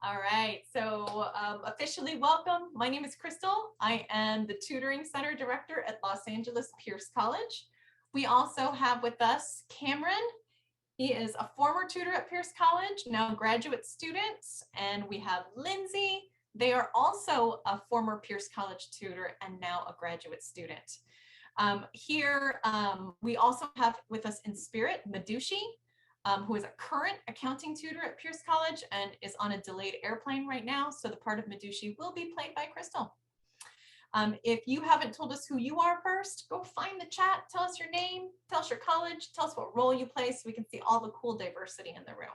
All right, so officially welcome. My name is Crystal. I am the Tutoring Center Director at Los Angeles Pierce College. We also have with us Cameron. He is a former tutor at Pierce College, now graduate students. And we have Lindsay. They are also a former Pierce College tutor and now a graduate student. We also have with us in spirit, Madushi, who is a current accounting tutor at Pierce College and is on a delayed airplane right now. So the part of Madushi will be played by Crystal. If you haven't told us who you are first, go find the chat, tell us your name, tell us your college, tell us what role you play so we can see all the cool diversity in the room.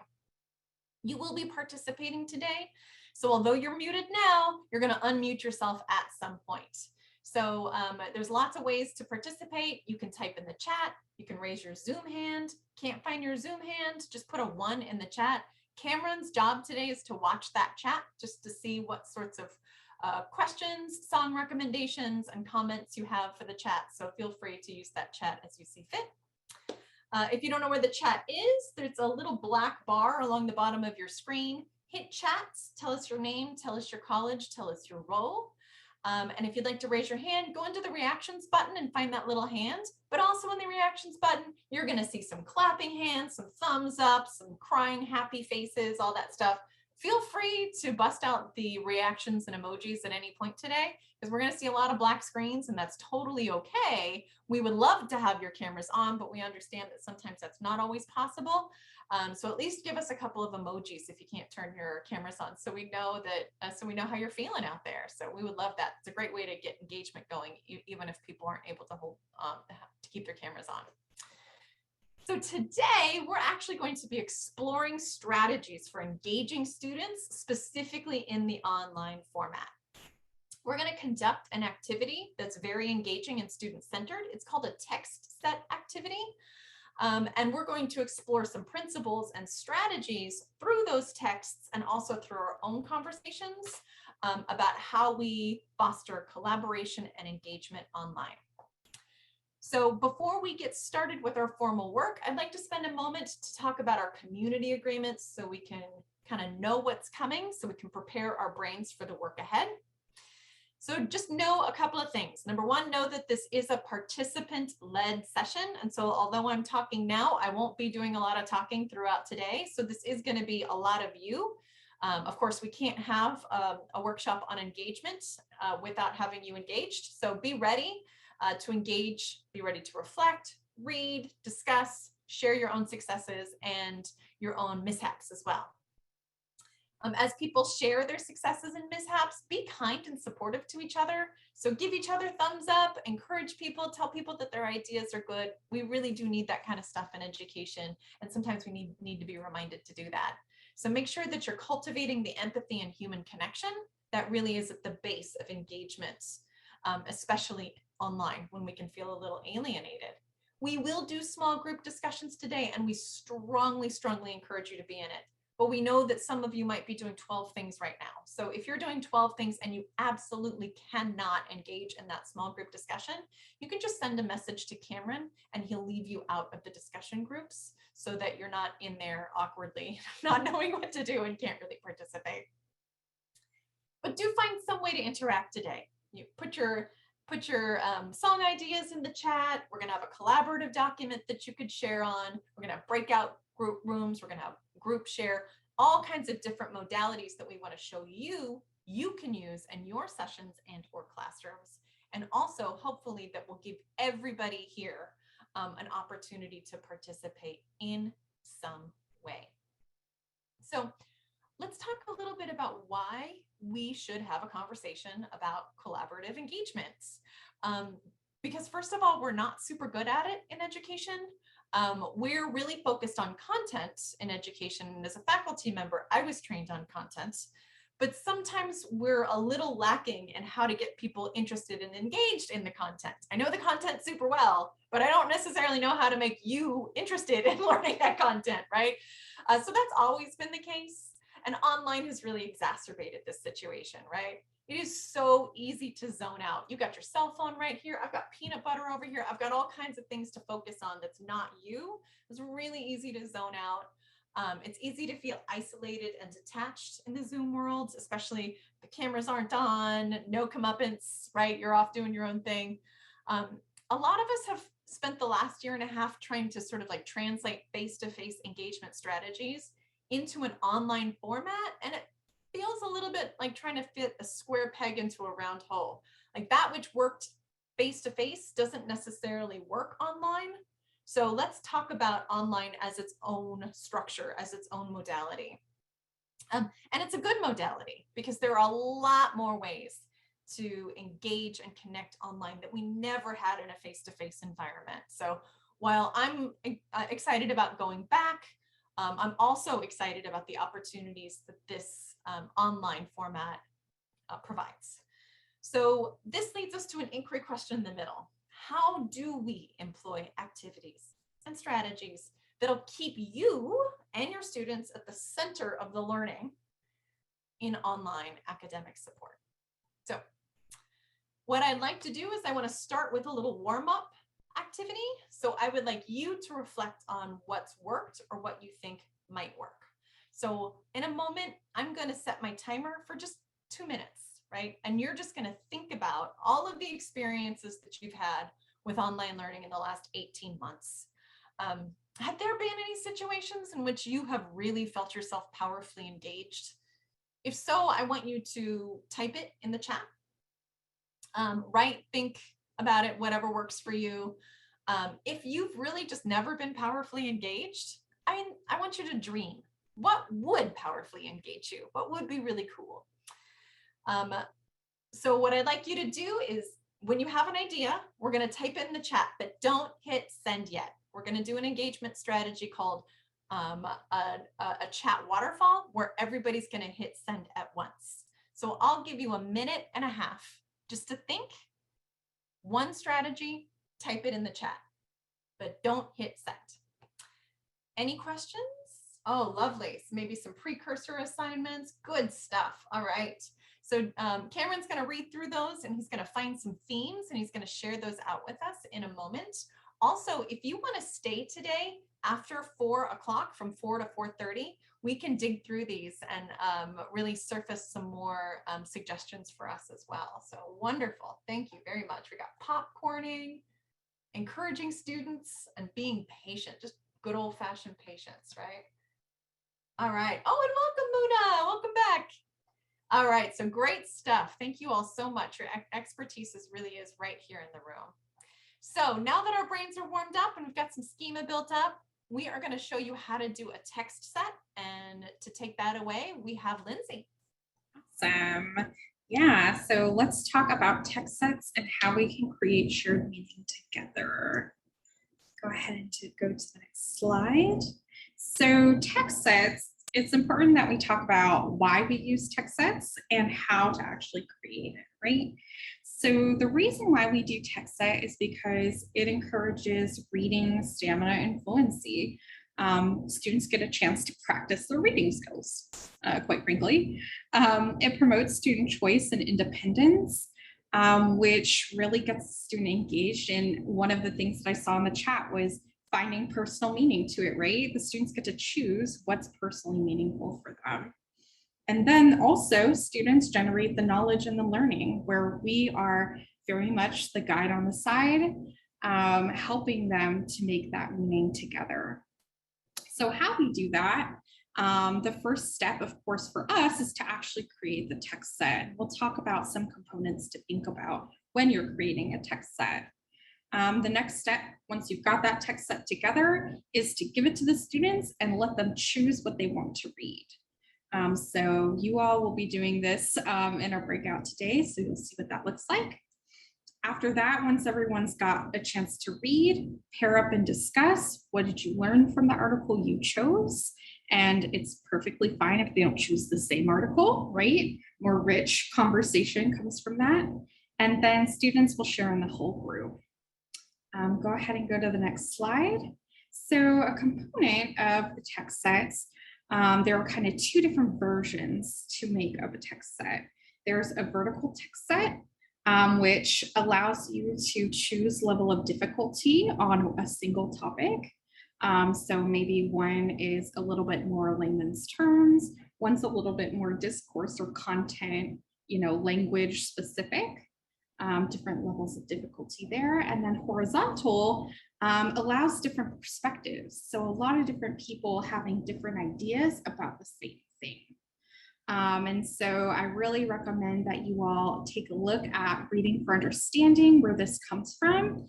You will be participating today. So although you're muted now, you're going to unmute yourself at some point. So there's lots of ways to participate. You can type in the chat. You can raise your Zoom hand. Can't find your Zoom hand, just put a 1 in the chat. Cameron's job today is to watch that chat just to see what sorts of questions, song recommendations, and comments you have for the chat. So feel free to use that chat as you see fit. If you don't know where the chat is, there's a little black bar along the bottom of your screen. Hit chats, tell us your name, tell us your college, tell us your role. And if you'd like to raise your hand, go into the reactions button and find that little hand. But also in the reactions button, you're going to see some clapping hands, some thumbs up, some crying happy faces, all that stuff. Feel free to bust out the reactions and emojis at any point today, because we're going to see a lot of black screens, and that's totally okay. We would love to have your cameras on, but we understand that sometimes that's not always possible. So at least give us a couple of emojis if you can't turn your cameras on, so we know that, so we know how you're feeling out there. So we would love that. It's a great way to get engagement going, even if people aren't able to to keep their cameras on. So today we're actually going to be exploring strategies for engaging students, specifically in the online format. We're going to conduct an activity that's very engaging and student-centered. It's called a text set activity. And we're going to explore some principles and strategies through those texts and also through our own conversations about how we foster collaboration and engagement online. So before we get started with our formal work, I'd like to spend a moment to talk about our community agreements so we can kind of know what's coming, so we can prepare our brains for the work ahead. So just know a couple of things. Number one, know that this is a participant-led session. And so although I'm talking now, I won't be doing a lot of talking throughout today. So this is going to be a lot of you. Of course, we can't have a workshop on engagement without having you engaged. So be ready to engage, be ready to reflect, read, discuss, share your own successes and your own mishaps as well. As people share their successes and mishaps, be kind and supportive to each other. So give each other thumbs up, encourage people, tell people that their ideas are good. We really do need that kind of stuff in education. And sometimes we need to be reminded to do that. So make sure that you're cultivating the empathy and human connection that really is at the base of engagement, especially online when we can feel a little alienated. We will do small group discussions today, and we strongly, strongly encourage you to be in it. But we know that some of you might be doing 12 things right now. So if you're doing 12 things and you absolutely cannot engage in that small group discussion, you can just send a message to Cameron and he'll leave you out of the discussion groups so that you're not in there awkwardly, not knowing what to do and can't really participate. But do find some way to interact today. You put your song ideas in the chat. We're gonna have a collaborative document that you could share on. We're gonna have breakout group rooms. We're gonna have group share, all kinds of different modalities that we want to show you can use in your sessions and or classrooms. And also hopefully that will give everybody here an opportunity to participate in some way. So let's talk a little bit about why we should have a conversation about collaborative engagements. Because first of all, we're not super good at it in education. We're really focused on content in education. And as a faculty member, I was trained on content, but sometimes we're a little lacking in how to get people interested and engaged in the content. I know the content super well, but I don't necessarily know how to make you interested in learning that content, right? So that's always been the case. And online has really exacerbated this situation, right? It is so easy to zone out. You got your cell phone right here. I've got peanut butter over here. I've got all kinds of things to focus on that's not you. It's really easy to zone out. It's easy to feel isolated and detached in the Zoom world, especially the cameras aren't on, no comeuppance, right? You're off doing your own thing. A lot of us have spent the last year and a half trying to sort of like translate face-to-face engagement strategies into an online format, and it feels a little bit like trying to fit a square peg into a round hole. Like that which worked face-to-face doesn't necessarily work online. So let's talk about online as its own structure, as its own modality. And it's a good modality because there are a lot more ways to engage and connect online that we never had in a face-to-face environment. So while I'm excited about going back, I'm also excited about the opportunities that this online format provides. So this leads us to an inquiry question in the middle. How do we employ activities and strategies that'll keep you and your students at the center of the learning in online academic support? So what I'd like to do is I want to start with a little warm-up activity. So I would like you to reflect on what's worked or what you think might work. So in a moment, I'm going to set my timer for just 2 minutes, right? And you're just going to think about all of the experiences that you've had with online learning in the last 18 months. Have there been any situations in which you have really felt yourself powerfully engaged? If so, I want you to type it in the chat. Write, think about it, whatever works for you. If you've really just never been powerfully engaged, I want you to dream. What would powerfully engage you? What would be really cool? So what I'd like you to do is when you have an idea, we're going to type it in the chat, but don't hit send yet. We're going to do an engagement strategy called a chat waterfall where everybody's going to hit send at once. So I'll give you a minute and a half just to think one strategy, type it in the chat, but don't hit send. Any questions? Oh, lovely. So maybe some precursor assignments. Good stuff. All right. So Cameron's going to read through those and he's going to find some themes and he's going to share those out with us in a moment. Also, if you want to stay today after 4 o'clock, from 4 to 4:30, we can dig through these and really surface some more suggestions for us as well. So wonderful. Thank you very much. We got popcorning, encouraging students, and being patient, just good old fashioned patience, right? All right. Oh, and welcome, Muna. Welcome back. All right. So great stuff. Thank you all so much. Your expertise really is right here in the room. So now that our brains are warmed up and we've got some schema built up, we are going to show you how to do a text set. And to take that away, we have Lindsay. Awesome. Yeah, so let's talk about text sets and how we can create shared meaning together. Go ahead and go to the next slide. So text sets, it's important that we talk about why we use text sets and how to actually create it, right? So the reason why we do text set is because it encourages reading, stamina, and fluency. Students get a chance to practice their reading skills, quite frankly. It promotes student choice and independence, which really gets the student engaged. And one of the things that I saw in the chat was finding personal meaning to it, right? The students get to choose what's personally meaningful for them. And then also students generate the knowledge and the learning, where we are very much the guide on the side, helping them to make that meaning together. So how we do that, the first step, of course, for us is to actually create the text set. We'll talk about some components to think about when you're creating a text set. The next step, once you've got that text set together, is to give it to the students and let them choose what they want to read. So you all will be doing this in our breakout today, so you'll see what that looks like. After that, once everyone's got a chance to read, pair up and discuss, what did you learn from the article you chose? And it's perfectly fine if they don't choose the same article, right? More rich conversation comes from that. And then students will share in the whole group. Go ahead and go to the next slide. So a component of the text sets, there are kind of two different versions to make of a text set. There's a vertical text set, which allows you to choose level of difficulty on a single topic. So maybe one is a little bit more layman's terms, one's a little bit more discourse or content, language specific, different levels of difficulty there. And then horizontal allows different perspectives. So a lot of different people having different ideas about the same thing. And so I really recommend that you all take a look at Reading for Understanding, where this comes from.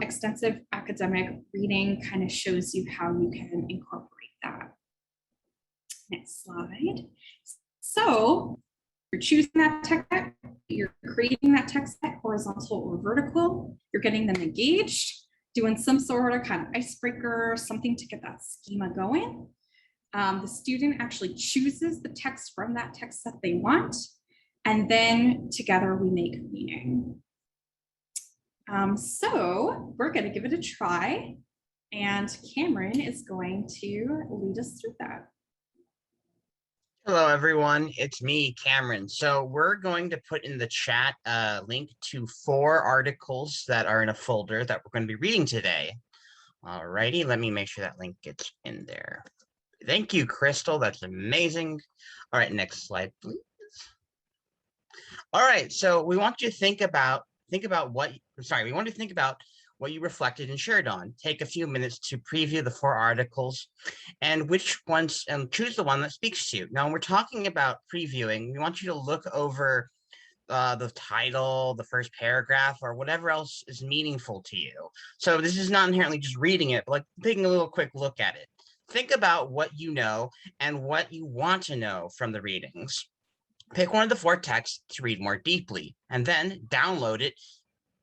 Extensive academic reading kind of shows you how you can incorporate that. Next slide. So you're choosing that text set, you're creating that text set, horizontal or vertical, you're getting them engaged, doing some sort of kind of icebreaker, something to get that schema going. The student actually chooses the text from that text that they want, and then together we make meaning. So we're going to give it a try, and Cameron is going to lead us through that. Hello, everyone. It's me, Cameron. So we're going to put in the chat a link to 4 articles that are in a folder that we're going to be reading today. Alrighty, let me make sure that link gets in there. Thank you, Crystal. That's amazing. All right, next slide, please. All right, so we want you to think about what you reflected and shared on. Take a few minutes to preview the 4 articles and choose the one that speaks to you. Now, when we're talking about previewing, we want you to look over the title, the first paragraph, or whatever else is meaningful to you. So this is not inherently just reading it, but like taking a little quick look at it. Think about what you know and what you want to know from the readings. Pick one of the 4 texts to read more deeply, and then download it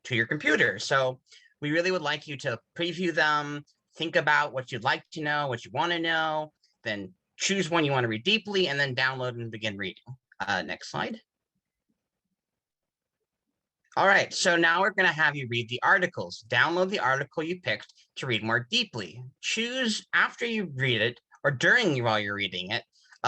to your computer. So we really would like you to preview them, think about what you'd like to know, what you want to know, then choose one you want to read deeply, and then download and begin reading. Next slide. All right, so now we're going to have you read the articles. Download the article you picked to read more deeply. Choose after you read it or while you're reading it.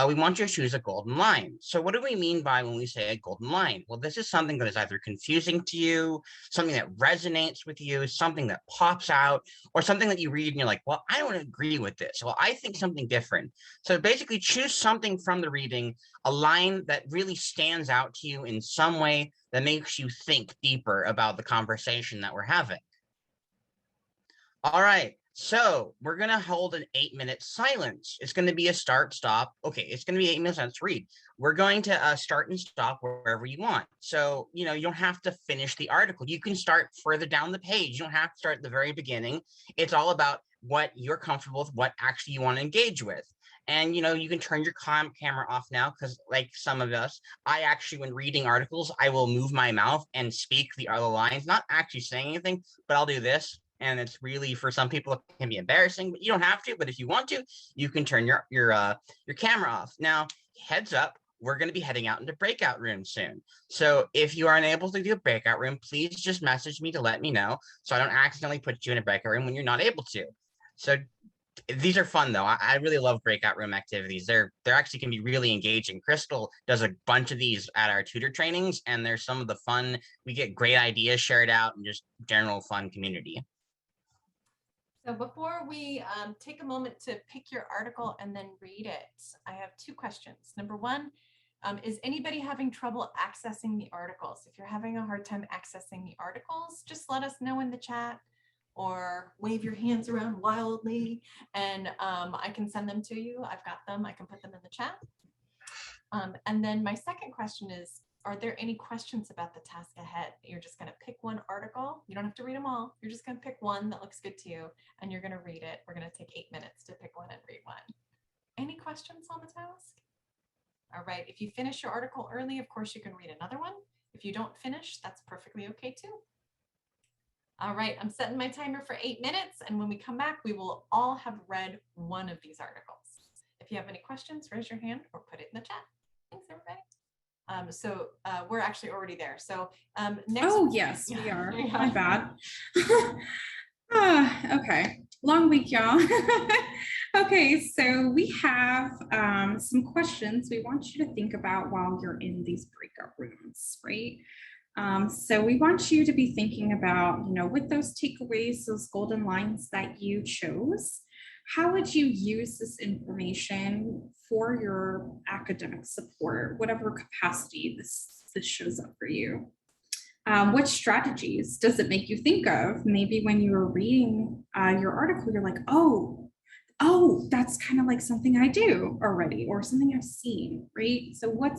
We want you to choose a golden line. So what do we mean by when we say a golden line? Well, this is something that is either confusing to you, something that resonates with you, something that pops out, or something that you read and you're like, well, I don't agree with this. Well, I think something different. So basically choose something from the reading, a line that really stands out to you in some way that makes you think deeper about the conversation that we're having. All right. So we're going to hold an 8-minute silence. It's going to be a start, stop. Okay, it's going to be 8 minutes to read. We're going to start and stop wherever you want. So, you don't have to finish the article. You can start further down the page. You don't have to start at the very beginning. It's all about what you're comfortable with, what actually you want to engage with. And, you can turn your camera off now because like some of us, I actually, when reading articles, I will move my mouth and speak the other lines, not actually saying anything, but I'll do this. And it's really, for some people, it can be embarrassing, but you don't have to. But if you want to, you can turn your camera off. Now, heads up, we're going to be heading out into breakout rooms soon. So if you are unable to do a breakout room, please just message me to let me know so I don't accidentally put you in a breakout room when you're not able to. So these are fun, though. I really love breakout room activities. They're actually can be really engaging. Crystal does a bunch of these at our tutor trainings, and there's some of the fun. We get great ideas shared out and just general fun community. So before we take a moment to pick your article and then read it, I have 2 questions. Number 1, is anybody having trouble accessing the articles? If you're having a hard time accessing the articles, just let us know in the chat or wave your hands around wildly and I can send them to you. I've got them. I can put them in the chat. And then my second question is, are there any questions about the task ahead? You're just going to pick one article. You don't have to read them all. You're just going to pick one that looks good to you and you're going to read it. We're going to take 8 minutes to pick one and read one. Any questions on the task? All right. If you finish your article early, of course, you can read another one. If you don't finish, that's perfectly okay too. All right. I'm setting my timer for 8 minutes. And when we come back, we will all have read one of these articles. If you have any questions, raise your hand or put it in the chat. Thanks, everybody. So we're actually already there. So next. Oh, yes, we are. Yeah. My bad. Okay. Long week, y'all. Okay, so we have some questions we want you to think about while you're in these breakout rooms, right? So we want you to be thinking about, with those takeaways, those golden lines that you chose, how would you use this information for your academic support, whatever capacity this shows up for you? What strategies does it make you think of? Maybe when you were reading your article, you're like, oh, that's kind of like something I do already, or something I've seen, right? So what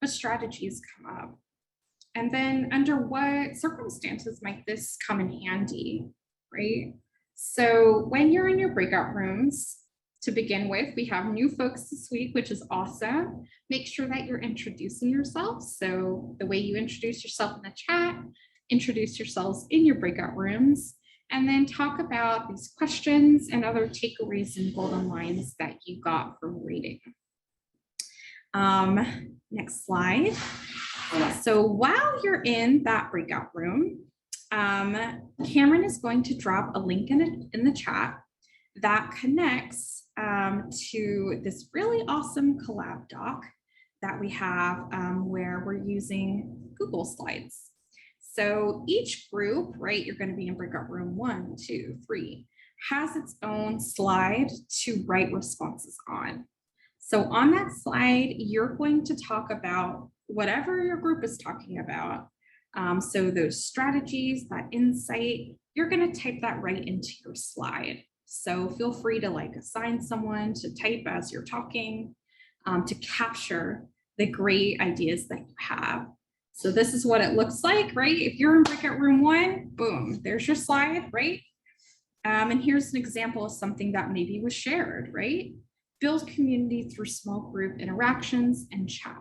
strategies come up? And then under what circumstances might this come in handy, right? So when you're in your breakout rooms, to begin with, we have new folks this week, which is awesome. Make sure that you're introducing yourself. So the way you introduce yourself in the chat, introduce yourselves in your breakout rooms, and then talk about these questions and other takeaways and golden lines that you got from reading. Next slide. So while you're in that breakout room, Cameron is going to drop a link in the chat that connects to this really awesome collab doc that we have where we're using Google Slides. So each group, right, you're going to be in breakout room 1, 2, 3, has its own slide to write responses on. So on that slide, you're going to talk about whatever your group is talking about. So those strategies, that insight, you're going to type that right into your slide. So feel free to like assign someone to type as you're talking to capture the great ideas that you have. So this is what it looks like, right? If you're in breakout room 1, boom, there's your slide, right? And here's an example of something that maybe was shared, right? Build community through small group interactions and chat,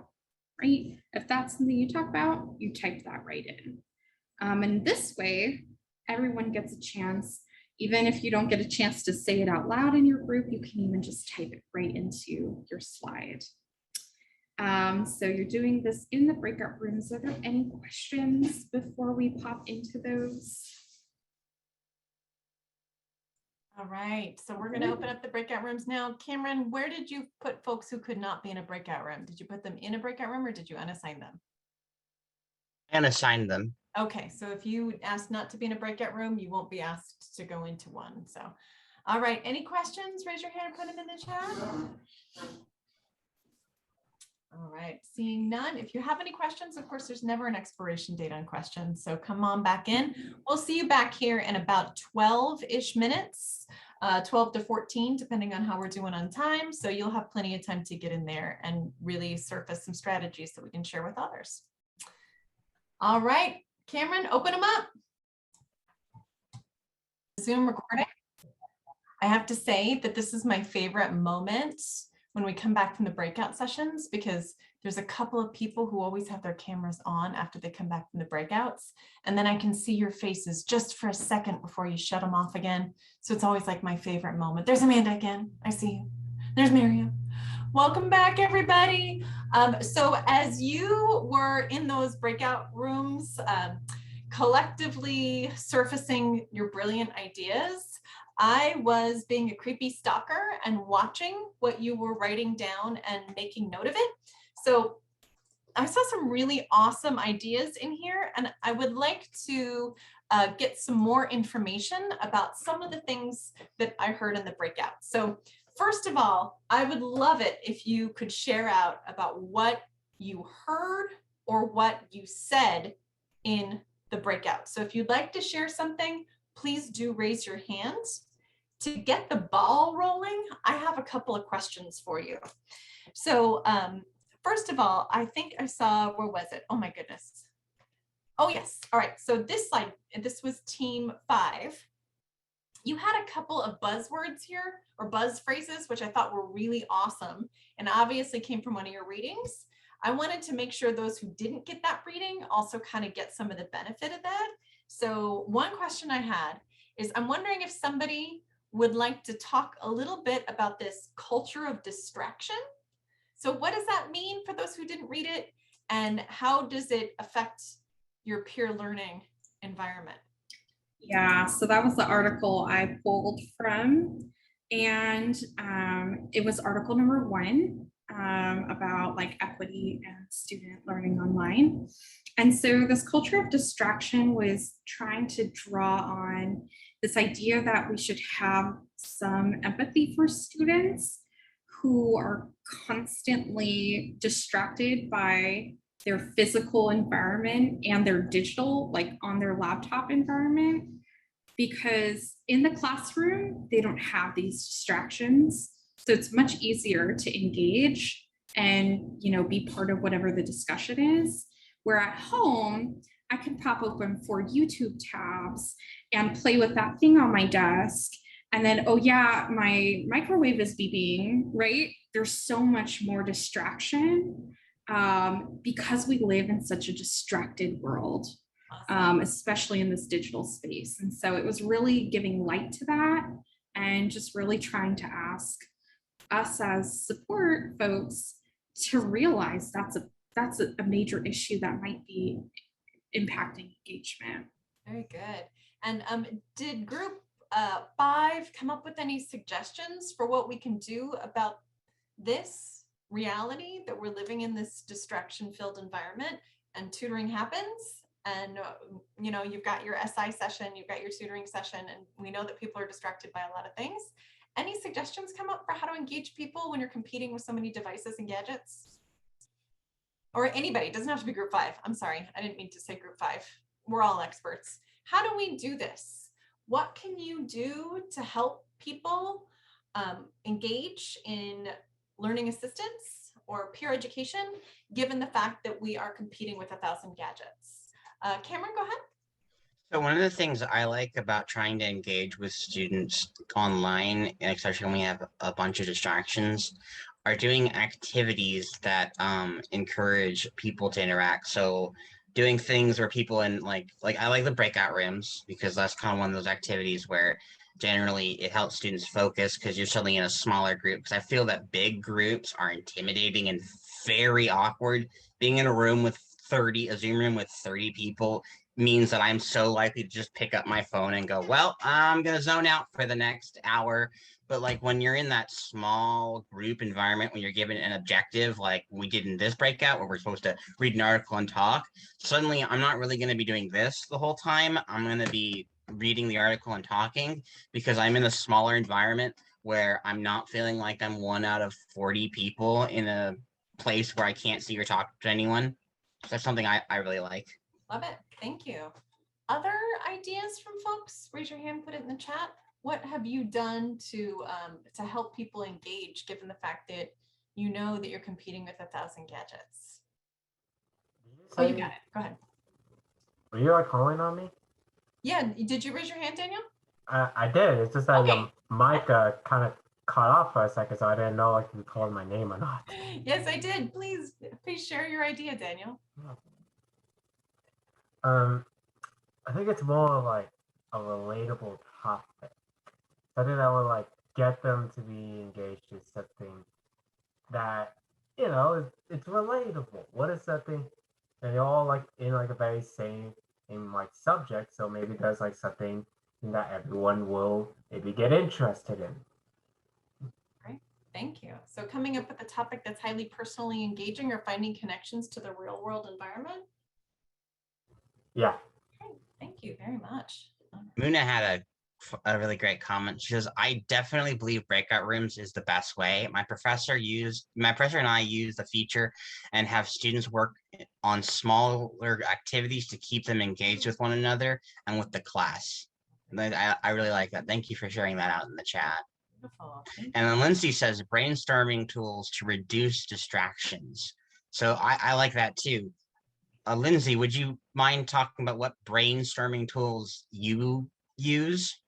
right? If that's something you talk about, you type that right in. And this way, everyone gets a chance. Even if you don't get a chance to say it out loud in your group, you can even just type it right into your slide. So you're doing this in the breakout rooms. Are there any questions before we pop into those? All right, so we're going to open up the breakout rooms now. Cameron, where did you put folks who could not be in a breakout room? Did you put them in a breakout room or did you unassign them? And assign them. Okay, so if you asked not to be in a breakout room, you won't be asked to go into one. So, all right, any questions? Raise your hand, put them in the chat. All right, seeing none. If you have any questions, of course, there's never an expiration date on questions. So come on back in. We'll see you back here in about 12-ish minutes, 12 to 14, depending on how we're doing on time. So you'll have plenty of time to get in there and really surface some strategies that we can share with others. All right, Cameron, open them up. Zoom recording. I have to say that this is my favorite moment when we come back from the breakout sessions, because there's a couple of people who always have their cameras on after they come back from the breakouts. And then I can see your faces just for a second before you shut them off again. So it's always like my favorite moment. There's Amanda again. I see you. There's Miriam. Welcome back, everybody. So as you were in those breakout rooms, collectively surfacing your brilliant ideas, I was being a creepy stalker and watching what you were writing down and making note of it. So I saw some really awesome ideas in here, and I would like to get some more information about some of the things that I heard in the breakout. So first of all, I would love it if you could share out about what you heard or what you said in the breakout. So if you'd like to share something, please do raise your hands. To get the ball rolling, I have a couple of questions for you. So first of all, I think I saw, where was it? Oh my goodness. Oh yes, all right, so this slide, this was team 5. You had a couple of buzzwords here, or buzz phrases, which I thought were really awesome, and obviously came from one of your readings. I wanted to make sure those who didn't get that reading also kind of get some of the benefit of that. So one question I had is, I'm wondering if somebody would like to talk a little bit about this culture of distraction. So what does that mean for those who didn't read it, and how does it affect your peer learning environment? Yeah, so that was the article I pulled from, and it was article number 1 about like equity and student learning online. And so this culture of distraction was trying to draw on this idea that we should have some empathy for students who are constantly distracted by their physical environment and their digital, like on their laptop environment, because in the classroom, they don't have these distractions. So it's much easier to engage and, you know, be part of whatever the discussion is. Where at home, I can pop open 4 YouTube tabs and play with that thing on my desk. And then, oh yeah, my microwave is beeping, right? There's so much more distraction because we live in such a distracted world, especially in this digital space. And so it was really giving light to that and just really trying to ask us as support folks to realize that's a major issue that might be impacting engagement. Very good. And did group 5 come up with any suggestions for what we can do about this reality that we're living in this distraction-filled environment and tutoring happens? And you know, you've got your SI session, you've got your tutoring session, and we know that people are distracted by a lot of things. Any suggestions come up for how to engage people when you're competing with so many devices and gadgets? Or anybody, it doesn't have to be group 5. I'm sorry, I didn't mean to say group 5. We're all experts. How do we do this? What can you do to help people engage in learning assistance or peer education, given the fact that we are competing with 1,000 gadgets? Cameron, go ahead. So one of the things I like about trying to engage with students online, and especially when we have a bunch of distractions, are doing activities that encourage people to interact. So doing things where people in like I like the breakout rooms, because that's kind of one of those activities where generally it helps students focus because you're suddenly in a smaller group. Because I feel that big groups are intimidating and very awkward. Being in a Zoom room with 30 people means that I'm so likely to just pick up my phone and go, well, I'm going to zone out for the next hour. But like when you're in that small group environment, when you're given an objective, like we did in this breakout where we're supposed to read an article and talk, suddenly I'm not really going to be doing this the whole time. I'm going to be reading the article and talking because I'm in a smaller environment where I'm not feeling like I'm one out of 40 people in a place where I can't see or talk to anyone. So that's something I really like. Love it. Thank you. Other ideas from folks? Raise your hand, put it in the chat. What have you done to help people engage, given the fact that you know that you're competing with 1,000 gadgets? Oh, you got it. Go ahead. Were you like calling on me? Yeah. Did you raise your hand, Daniel? I did. It's just that Okay. your mic kind of cut off for a second, so I didn't know if you called my name or not. Yes, I did. Please share your idea, Daniel. I think it's more like a relatable topic. Something that will like get them to be engaged with something that, you know, it's relatable. What is something? And they're all like in like a very same in like subject, so maybe there's like something that everyone will maybe get interested in. Great, thank you. So coming up with a topic that's highly personally engaging or finding connections to the real world environment. Yeah. Okay, thank you very much. Muna had a really great comment. She says, I definitely believe breakout rooms is the best way. My professor and I use the feature and have students work on smaller activities to keep them engaged with one another and with the class. And I really like that. Thank you for sharing that out in the chat. Beautiful. And then Lindsay says brainstorming tools to reduce distractions. So I like that too. Lindsay, would you mind talking about what brainstorming tools you use?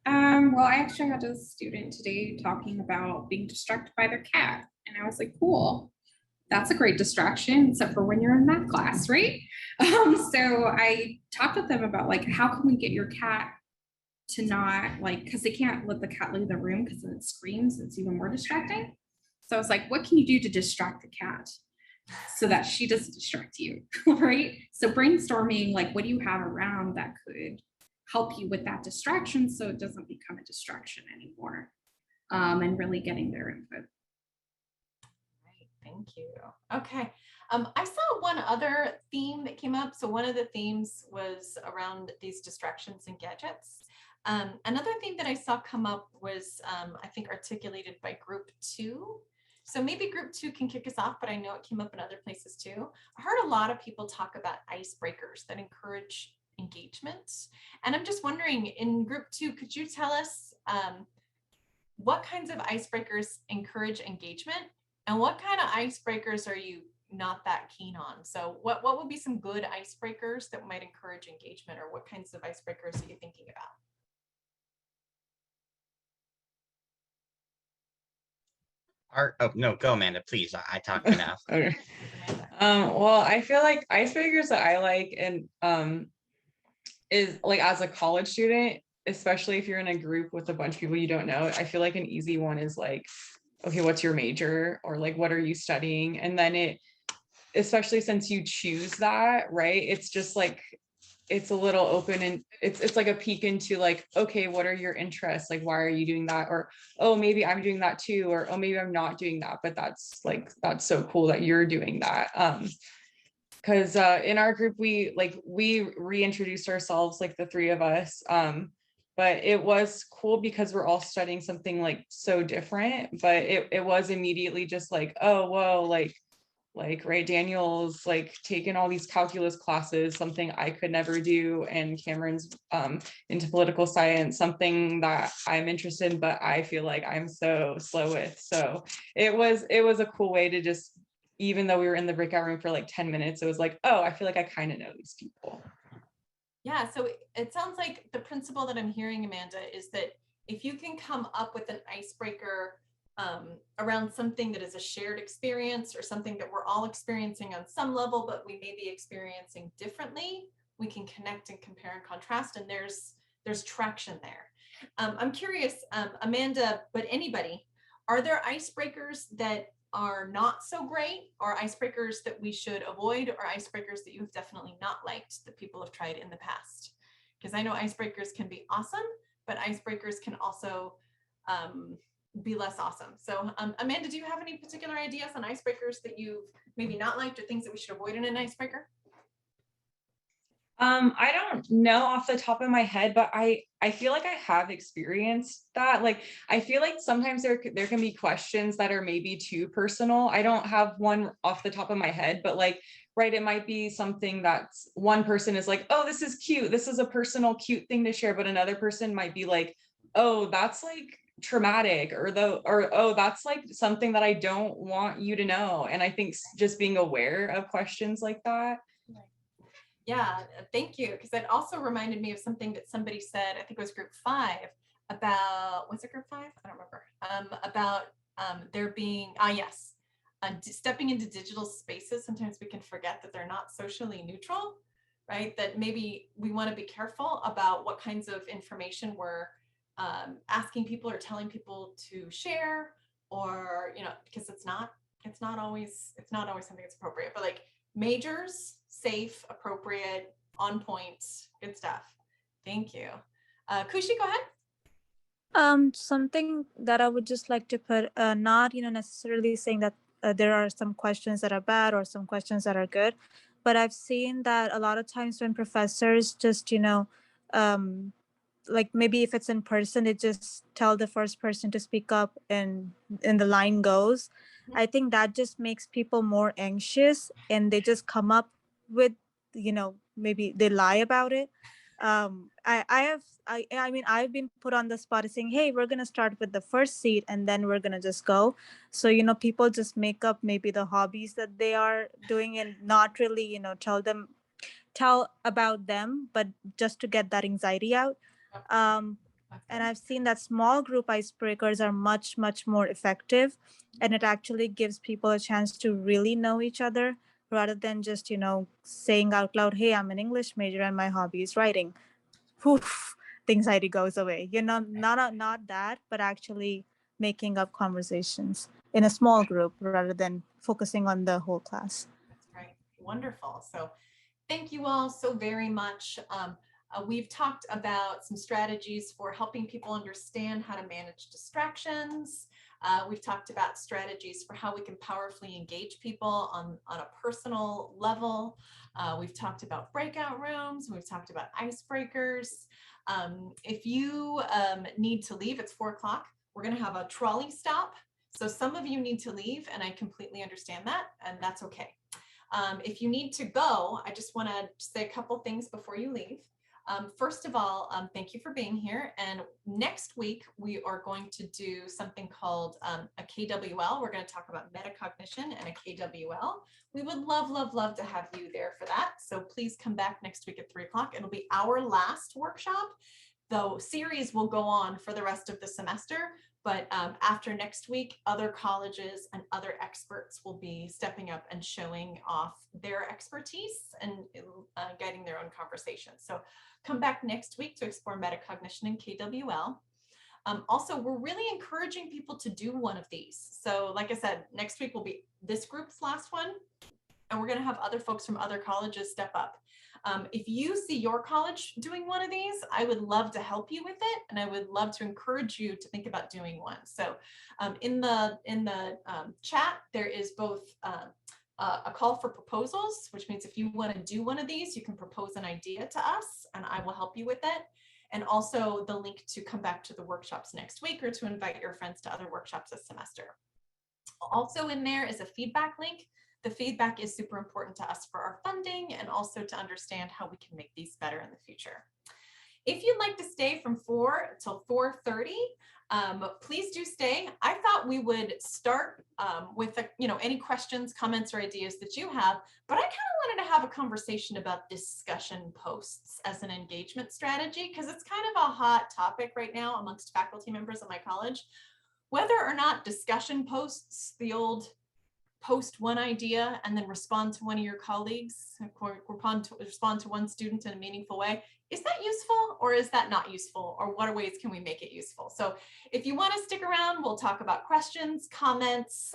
Well, I actually had a student today talking about being distracted by their cat. And I was like, cool, that's a great distraction, except for when you're in math class, right? So I talked with them about like, how can we get your cat to not like, because they can't let the cat leave the room because then it screams, it's even more distracting. So I was like, what can you do to distract the cat so that she doesn't distract you, right? So brainstorming, like, what do you have around that could help you with that distraction so it doesn't become a distraction anymore, and really getting their input. Right, thank you. Okay, I saw one other theme that came up. So one of the themes was around these distractions and gadgets. Another thing that I saw come up was, I think, articulated by group 2. So maybe group 2 can kick us off, but I know it came up in other places too. I heard a lot of people talk about icebreakers that encourage engagement. And I'm just wondering, in group 2, could you tell us what kinds of icebreakers encourage engagement, and what kind of icebreakers are you not that keen on? So what would be some good icebreakers that might encourage engagement, or what kinds of icebreakers are you thinking about? Oh no, go Amanda, please. I talk enough. Okay. Amanda. Well, I feel like icebreakers that I like and is like as a college student, especially if you're in a group with a bunch of people you don't know, I feel like an easy one is like, okay, what's your major? Or like, what are you studying? And then it, especially since you choose that, right? It's just like, it's a little open, and it's like a peek into like, okay, what are your interests? Like, why are you doing that? Or, oh, maybe I'm doing that too. Or, oh, maybe I'm not doing that, but that's so cool that you're doing that. Because in our group, we reintroduced ourselves, like the three of us. But it was cool because we're all studying something like so different, but it was immediately just like, oh, whoa, like right, Daniel's like taken all these calculus classes, something I could never do, and Cameron's into political science, something that I'm interested in, but I feel like I'm so slow with. So it was a cool way to just, even though we were in the breakout room for like 10 minutes, it was like, oh, I feel like I kind of know these people. Yeah, so it sounds like the principle that I'm hearing, Amanda, is that if you can come up with an icebreaker around something that is a shared experience, or something that we're all experiencing on some level, but we may be experiencing differently, we can connect and compare and contrast, and there's traction there. I'm curious, Amanda, but anybody, are there icebreakers that are not so great, or icebreakers that we should avoid, or icebreakers that you've definitely not liked that people have tried in the past? Because I know icebreakers can be awesome, but icebreakers can also be less awesome. So Amanda, do you have any particular ideas on icebreakers that you've maybe not liked, or things that we should avoid in an icebreaker? I don't know off the top of my head, but I feel like I have experienced that. Like, I feel like sometimes there can be questions that are maybe too personal. I don't have one off the top of my head, but like, right, it might be something that's one person is like, oh, this is cute. This is a personal, cute thing to share. But another person might be like, oh, that's like traumatic, or oh, that's like something that I don't want you to know. And I think just being aware of questions like that. Yeah, thank you. Because that also reminded me of something that somebody said, I think it was group 5, about, was it group 5? I don't remember. About there being, yes, stepping into digital spaces. Sometimes we can forget that they're not socially neutral, right? That maybe we want to be careful about what kinds of information we're asking people or telling people to share, or, because it's not always something that's appropriate, but like majors, safe, appropriate, on point, good stuff. Thank you. Kushi, go ahead. Something that I would just like to put, not necessarily saying that there are some questions that are bad or some questions that are good, but I've seen that a lot of times when professors just like maybe if it's in person, they just tell the first person to speak up and the line goes. I think that just makes people more anxious, and they just come up with, maybe they lie about it. I mean, I've been put on the spot of saying, hey, we're going to start with the first seat and then we're going to just go. So, people just make up maybe the hobbies that they are doing, and not really, tell about them, but just to get that anxiety out. And I've seen that small group icebreakers are much, much more effective, and it actually gives people a chance to really know each other, rather than just, saying out loud, hey, I'm an English major and my hobby is writing. Poof, the anxiety goes away. Not that, but actually making up conversations in a small group rather than focusing on the whole class. That's right. Wonderful. So thank you all so very much. We've talked about some strategies for helping people understand how to manage distractions. We've talked about strategies for how we can powerfully engage people on a personal level. We've talked about breakout rooms. We've talked about icebreakers. If you need to leave, it's 4 o'clock. We're going to have a trolley stop. So some of you need to leave, and I completely understand that, and that's okay. If you need to go, I just want to say a couple things before you leave. First of all, thank you for being here. And next week, we are going to do something called a KWL. We're going to talk about metacognition and a KWL. We would love, love, love to have you there for that. So please come back next week at 3 o'clock. It'll be our last workshop. The series will go on for the rest of the semester. But after next week, other colleges and other experts will be stepping up and showing off their expertise and guiding their own conversation. So come back next week to explore metacognition and KWL. Also, we're really encouraging people to do one of these. So like I said, next week will be this group's last one, and we're going to have other folks from other colleges step up. If you see your college doing one of these, I would love to help you with it, and I would love to encourage you to think about doing one. So in the chat, there is both a call for proposals, which means if you want to do one of these, you can propose an idea to us, and I will help you with it. And also the link to come back to the workshops next week or to invite your friends to other workshops this semester. Also in there is a feedback link. The feedback is super important to us for our funding and also to understand how we can make these better in the future. If you'd like to stay from 4 till 4:30, please do stay. I thought we would start with any questions, comments, or ideas that you have, but I kind of wanted to have a conversation about discussion posts as an engagement strategy, because it's kind of a hot topic right now amongst faculty members at my college. Whether or not discussion posts, the old post one idea and then respond to one of your colleagues, respond to one student in a meaningful way, is that useful or is that not useful? Or what ways can we make it useful? So if you want to stick around, we'll talk about questions, comments,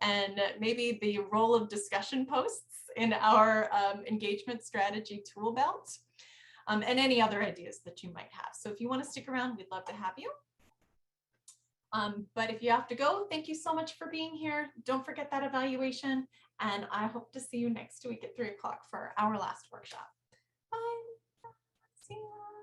and maybe the role of discussion posts in our engagement strategy tool belt, and any other ideas that you might have. So if you want to stick around, we'd love to have you. But if you have to go, thank you so much for being here. Don't forget that evaluation. And I hope to see you next week at 3 o'clock for our last workshop. Bye. See you.